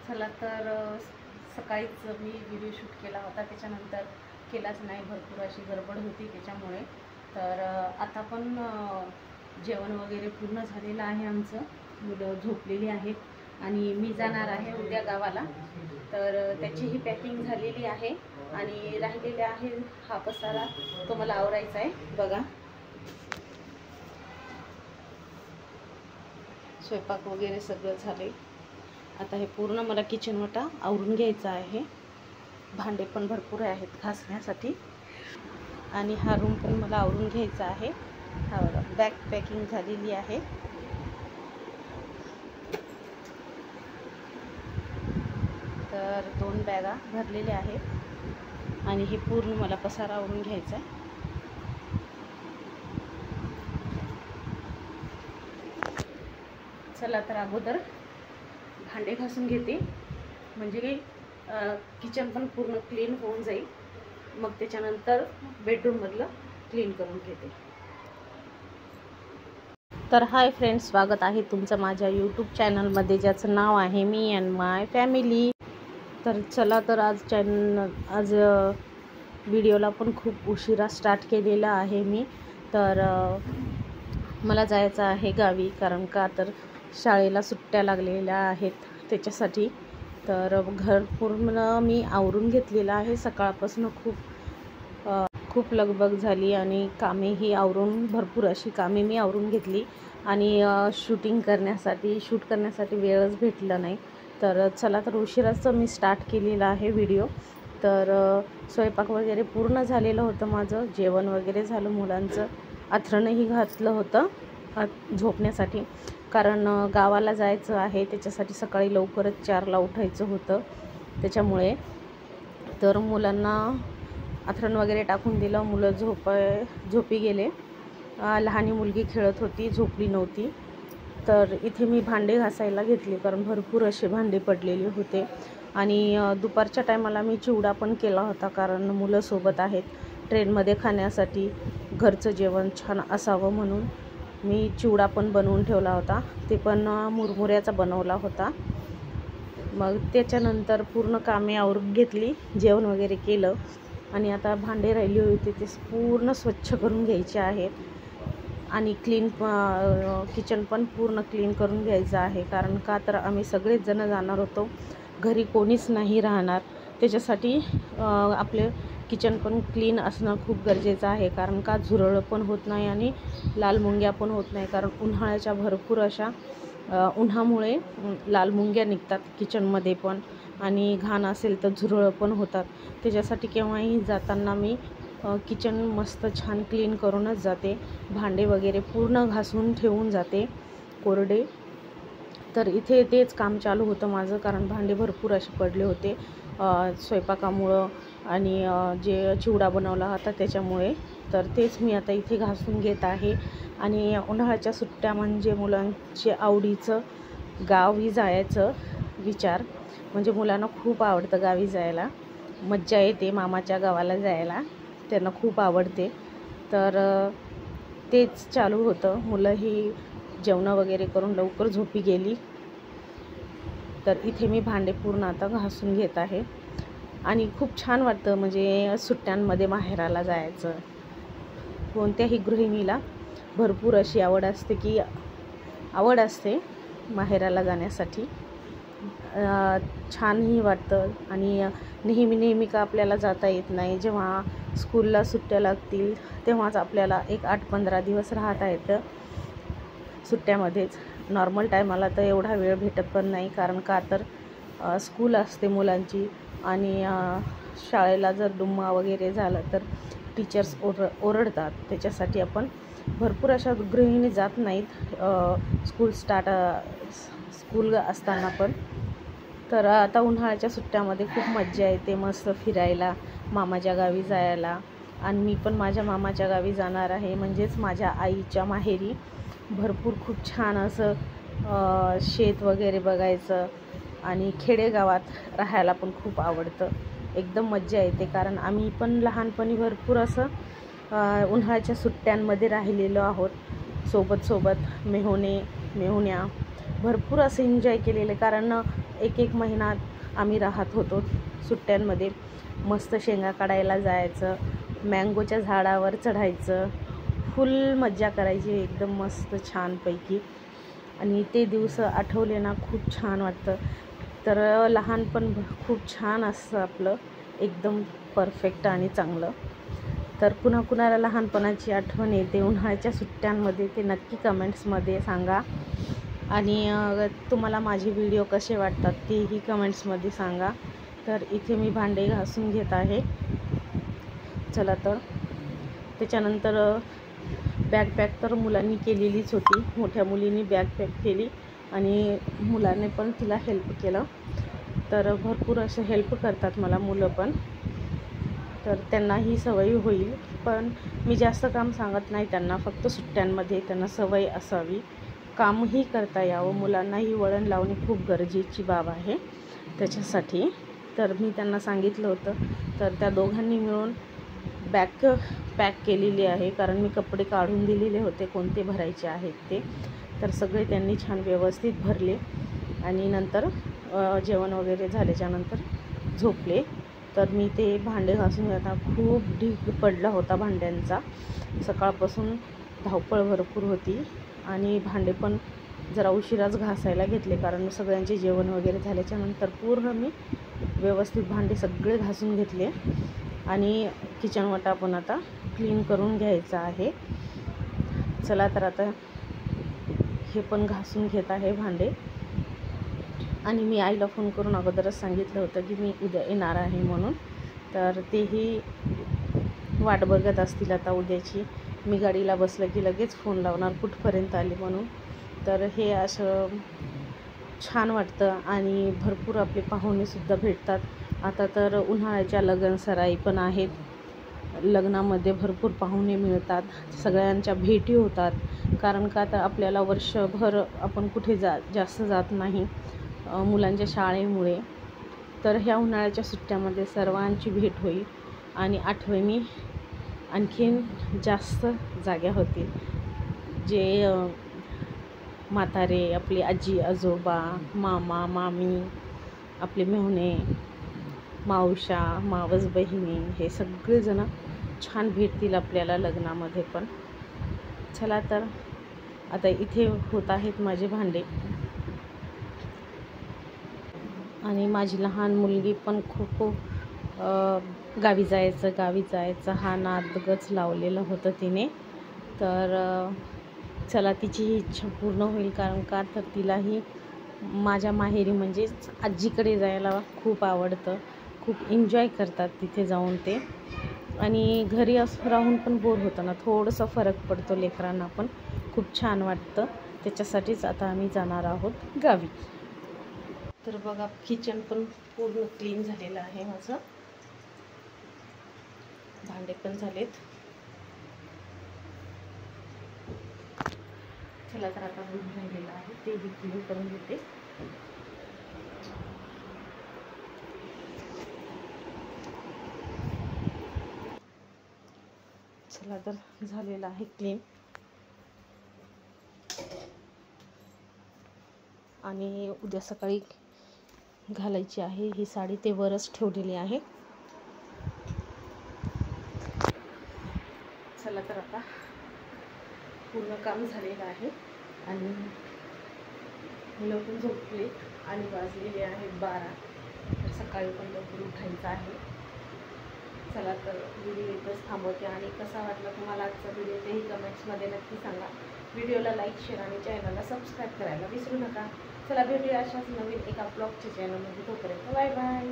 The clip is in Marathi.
चला तर सकाळीच मी व्हिडिओ शूट केला होता, त्याच्यानंतर केलाच नाही, भरपूर अशी गडबड होती त्याच्यामुळे. तर आता पण जेवण वगैरे पूर्ण झालेलं आहे आमचं, मुलं झोपलेली आहेत आणि मी जाणार आहे उद्या गावाला. तर त्याचीही पॅकिंग झालेली आहे आणि राहिलेले आहे हा पसारा, तो मला आवरायचा आहे. बघा, स्वयंपाक वगैरे सगळं झाले. आता हे पूर्ण मला किचन वाटा आवरून घ्यायचा आहे. भांडे पण भरपूर आहेत घासण्यासाठी आणि हा रूम पण मला आवरून घ्यायचा आहे. हा बघा, बॅग पॅकिंग झालेली आहे. तर 2 बॅगा भरलेल्या आहेत आणि हे पूर्ण मला पसारा आवरून घ्यायचा आहे. चला तर अगोदर भांडे घासून घेते, म्हणजे काही किचन पण पूर्ण क्लीन होऊन जाईल. मग त्याच्यानंतर बेडरूममधलं क्लीन करून घेते. तर हाय फ्रेंड्स, स्वागत आहे तुमचं माझ्या यूट्यूब चॅनलमध्ये, ज्याचं नाव आहे मी अँड माय फॅमिली. तर चला तर आज व्हिडिओला पण खूप उशिरा स्टार्ट केलेला आहे मी. तर मला जायचं आहे गावी, कारण का तर शाळेला सुट्ट्या लागलेल्या आहेत त्याच्यासाठी. तर घर पूर्ण मी आवरून घेतलेलं आहे. सकाळपासून खूप लगबग झाली आणि कामेही आवरून, भरपूर अशी कामे मी आवरून घेतली आणि शूट करण्यासाठी वेळच भेटला नाही. तर चला तर उशिराच मी स्टार्ट केलेला आहे व्हिडिओ. तर स्वयंपाक वगैरे पूर्ण झालेलं होतं माझं, जेवण वगैरे झालं, मुलांचं आथरणंही घातलं होतं झोपण्यासाठी, कारण गावाला जायचं आहे त्याच्यासाठी सकाळी लवकरच 4ला उठायचं होतं त्याच्यामुळे. तर मुलांना आथरण वगैरे टाकून दिलं, मुलं झोपी गेले. लहानी मुलगी खेळत होती, झोपली नव्हती. तर इथे मी भांडे घासायला घेतले, कारण भरपूर असे भांडे पडलेले होते. आणि दुपारच्या टायमाला मी चिवडा पण केला होता, कारण मुलं सोबत आहेत, ट्रेनमध्ये खाण्यासाठी घरचं जेवण छान असावं म्हणून मी चिवडा पण बनवून ठेवला होता. ते पण मुरमुऱ्याचा बनवला होता. मग त्याच्यानंतर पूर्ण कामे आवरून घेतली, जेवण वगैरे केलं आणि आता भांडे राहिली होती ते पूर्ण स्वच्छ करून घ्यायचे आहेत आणि किचन पण पूर्ण क्लीन करून घ्यायचं आहे. कारण का तर आम्ही सगळेच जण जाणार होतो, घरी कोणीच नाही राहणार, त्याच्यासाठी आपले किचन पण क्लीन असणं खूप गरजेचं आहे. कारण का झुरळ पण होत नाही आणि लाल मुंग्या पण होत नाही, कारण उन्हाळ्याच्या भरपूर अशा उन्हामुळे लाल मुंग्या निघतात किचनमध्ये पण, आणि घाण असेल तर झुरळ पण होतात. त्याच्यासाठी केव्हाही जाताना मी किचन मस्त छान क्लीन करूनच जाते. भांडे वगैरे पूर्ण घासून ठेवून जाते कोरडे. तर इथे तेच काम चालू होतं माझं, कारण भांडे भरपूर असे पडले होते स्वयंपाकामुळं आणि जे चिवडा बनवला होता त्याच्यामुळे. तर तेच मी आता इथे घासून घेत आहे. आणि उन्हाळ्याच्या सुट्ट्या म्हणजे मुलांच्या आवडीचं गावी जायचं विचार, म्हणजे मुलांना खूप आवडतं गावी जायला, मज्जा येते मामाच्या गावाला जायला, त्यांना खूप आवडते. तर तेच चालू होतं. मुलंही जेवणं वगैरे करून लवकर झोपी गेली. तर इथे मी भांडे पूर्ण आता घासून घेत आहे आणि खूप छान वाटतं, म्हणजे सुट्ट्यांमध्ये माहेराला जायचं. कोणत्याही गृहिणीला भरपूर अशी आवड असते माहेराला जाण्यासाठी. छानही वाटतं आणि नेहमी का आपल्याला जाता येत नाही. जेव्हा स्कूलला सुट्ट्या लागतील तेव्हाच आपल्याला एक 8-15 दिवस राहता येतं सुट्ट्यामध्येच. नॉर्मल टायमाला तर एवढा वेळ भेटत पण नाही, कारण का तर स्कूल असते मुलांची आणि शाळेला जर डुम्मा वगैरे झालं तर टीचर्स ओरडतात. त्याच्यासाठी आपण भरपूर अशा गृहिणी जात नाहीत स्कूल असताना पण. तर आता उन्हाळ्याच्या सुट्ट्यामध्ये खूप मज्जा येते मस्त फिरायला, मामाच्या गावी जायला. आणि मी पण माझ्या मामाच्या गावी जाणार आहे, म्हणजेच माझ्या आईच्या माहेरी. खूप छान असं शेत वगैरे बघायचं आणि खेडेगावात राहायला पण खूप आवडतं. एकदम मज्जा येते, कारण आम्ही पण लहानपणी भरपूर असं उन्हाळ्याच्या सुट्ट्यांमध्ये राहिलेलो आहोत सोबत मेहुण्या भरपूर असं एन्जॉय केलेलं, कारण एक महिना आम्ही राहत होतो सुट्ट्यांमध्ये. मस्त शेंगा काढायला जायचं, मँगोच्या झाडावर चढायचं, फुल मज्जा करायची एकदम मस्त छानपैकी. आणि ते दिवस आठवले ना खूप छान वाटतं. तर लहानपण खूप छान असतं आपलं, एकदम परफेक्ट आणि चांगलं. तर कुणाला लहानपणाची आठवण येते उन्हाळ्याच्या सुट्ट्यांमध्ये ते नक्की कमेंट्समध्ये सांगा. आणि तुम्हाला माझे व्हिडिओ कसे वाटतात तेही कमेंट्समध्ये सांगा. तर इथे मी भांडे घासून घेत आहे. चला तर त्याच्यानंतर बॅग पॅक तर मुलांनी केलेलीच होती. मोठ्या मुलीने बॅग पॅक केली आणि मुलाने पण तिला हेल्प केलं. तर भरपूर असं हेल्प करतात मला मुलं पण, तर त्यांनाही सवय होईल. पण मी जास्त काम सांगत नाही त्यांना, फक्त सुट्ट्यांमध्ये त्यांना सवय असावी, कामही करता यावं. मुलांनाही वळण लावणे खूप गरजेची बाब आहे त्याच्यासाठी. तर मी त्यांना सांगितलं होतं. तर त्या दोघांनी मिळून बॅग पॅक केलेली आहे, कारण मी कपडे काढून दिलेले होते कोणते भरायचे आहेत ते. तर सगळे त्यांनी छान व्यवस्थित भरले आणि नंतर जेवण वगैरे झाल्याच्यानंतर झोपले. तर मी ते भांडे घासून आता खूप ढीग पडला होता भांड्यांचा. सकाळपासून धावपळ भरपूर होती आणि भांडे पण जरा उशिराच घासायला घेतले, कारण सगळ्यांचे जेवण वगैरे झाल्याच्यानंतर पूर्ण मी व्यवस्थित भांडे सगळे घासून घेतले. आणि किचन वाटा पण आता क्लीन करून घ्यायचा आहे. चला तर आता हे पण घासून घेत आहे भांडे. आणि मी आईला फोन करून अगोदरच सांगितलं होतं की मी उद्या येणार आहे म्हणून. तर तेही वाट बघत असतील आता उद्याची. मी गाडीला बसलं की लगेच फोन लावणार कुठपर्यंत आले म्हणून. तर हे असं छान वाटतं आणि भरपूर आपले पाहुणेसुद्धा भेटतात. आता तर उन्हाळ्याच्या लग्नसराई पण आहेत. लग्नामध्ये भरपूर पाहुणे मिळतात, सगळ्यांच्या भेटी होतात. कारण का तर आपल्याला वर्षभर आपण कुठे जास्त जात नाही मुलांच्या शाळेमुळे. तर ह्या उन्हाळ्याच्या सुट्ट्यामध्ये सर्वांची भेट होईल आणि आठवणी आणखीन जास्त जाग्या होतील. जे म्हातारे, आपली आजी आजोबा, मामा मामी, आपले मेहुणे, मावशा, मावस बहिणी, हे सगळेजण छान भेटतील आपल्याला लग्नामध्ये पण. चला तर आता इथे होत आहेत माझे भांडे. आणि माझी लहान मुलगी पण खूप गावी जायचं हा नादगच लावलेलं होतं तिने. तर चला तिची ही इच्छा पूर्ण होईल, कारण का तर तिलाही माझ्या माहेरी म्हणजेच आजीकडे जायला खूप आवडतं. खूप एन्जॉय करतात तिथे जाऊन ते. आणि घरी असं राहून पण बोर होतं ना, थोडंसं फरक पडतो लेकरांना पण, खूप छान वाटतं. त्याच्यासाठीच आता आम्ही जाणार आहोत गावी. तर बघा किचन पण पूर्ण क्लीन झालेलं आहे माझं. भांडे पण झालेत. चला तर आता दूध राहिलेलं आहे तेही क्लीन करून घेते. चला तर झालेलं आहे क्लीन. आणि उद्या सकाळी घालायची आहे ही साडी, ते वरच ठेवलेली आहे. चला तर आता पूर्ण काम झालेलं आहे आणि मुलं पण झोपले आणि वाजलेले आहेत 12. तर सकाळी पण लवकर उठायचं आहे. चला तर व्हिडिओ इथंच थांबवते. आणि कसा वाटला तुम्हाला आजचा व्हिडिओ तेही कमेंट्समध्ये नक्की सांगा. व्हिडिओला लाईक, शेअर आणि चॅनलला सबस्क्राईब करायला विसरू नका. चला भेटूया अशाच नवीन एका ब्लॉगच्या चॅनलमध्ये. तोपर्यंत बाय बाय.